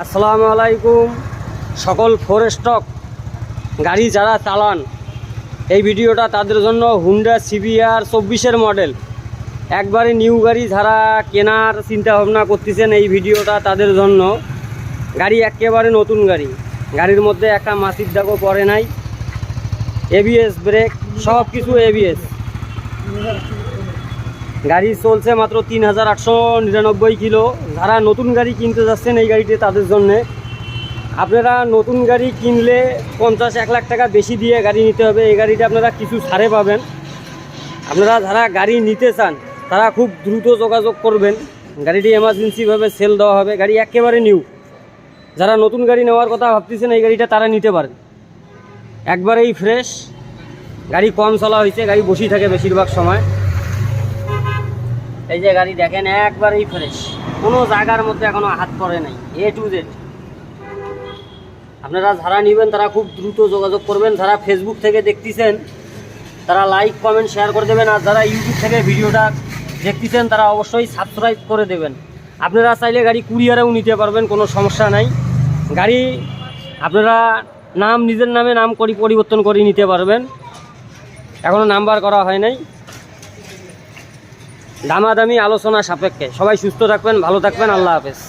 আসসালামু আলাইকুম। সকল ফোর স্টক গাড়ি যারা চালান এই ভিডিওটা তাদের জন্য। হুন্ডা সিবিআর 24-এর মডেল একবারে নিউ গাড়ি যারা কেনার চিন্তা ভাবনা করতেছেন এই ভিডিওটা তাদের জন্য। গাড়ি একেবারে নতুন গাড়ি, গাড়ির মধ্যে একটা মাসির দাগও পড়ে নাই, এবিএস ব্রেক সব কিছু এবিএস। গাড়ি চলছে মাত্র 3899 কিলো। যারা নতুন গাড়ি কিনতে যাচ্ছেন এই গাড়িতে তাদের জন্যে। আপনারা নতুন গাড়ি কিনলে 50-1 লাখ টাকা বেশি দিয়ে গাড়ি নিতে হবে। এই গাড়িটা আপনারা কিছু ছাড়ে পাবেন। আপনারা যারা গাড়ি নিতে চান তারা খুব দ্রুত যোগাযোগ করবেন। গাড়িটি এমার্জেন্সিভাবে সেল দেওয়া হবে। গাড়ি একেবারে নিউ। যারা নতুন গাড়ি নেওয়ার কথা ভাবতেছেন এই গাড়িটা তারা নিতে পারেন। একবারেই ফ্রেশ গাড়ি, কম চলা হয়েছে, গাড়ি বসেই থাকে বেশিরভাগ সময়। এই যে গাড়ি দেখেন একবারেই ফ্রেশ, কোনো জায়গার মধ্যে এখনো হাত পড়ে নাই, A to Z। আপনারা যারা নেবেন তারা খুব দ্রুত যোগাযোগ করবেন। যারা ফেসবুক থেকে দেখতেছেন তারা লাইক কমেন্ট শেয়ার করে দেবেন, আর যারা ইউটিউব থেকে ভিডিওটা দেখতেছেন তারা অবশ্যই সাবস্ক্রাইব করে দেবেন। আপনারা চাইলে গাড়ি কুরিয়ারেও নিতে পারবেন, কোনো সমস্যা নাই। গাড়ি আপনারা নাম নিজের নামে নাম পরিবর্তন করে নিতে পারবেন। এখনও নাম্বার করা হয় নাই। দামাদামি আলোচনা সাপেক্ষে। সবাই সুস্থ থাকবেন, ভালো থাকবেন। আল্লাহ হাফেজ।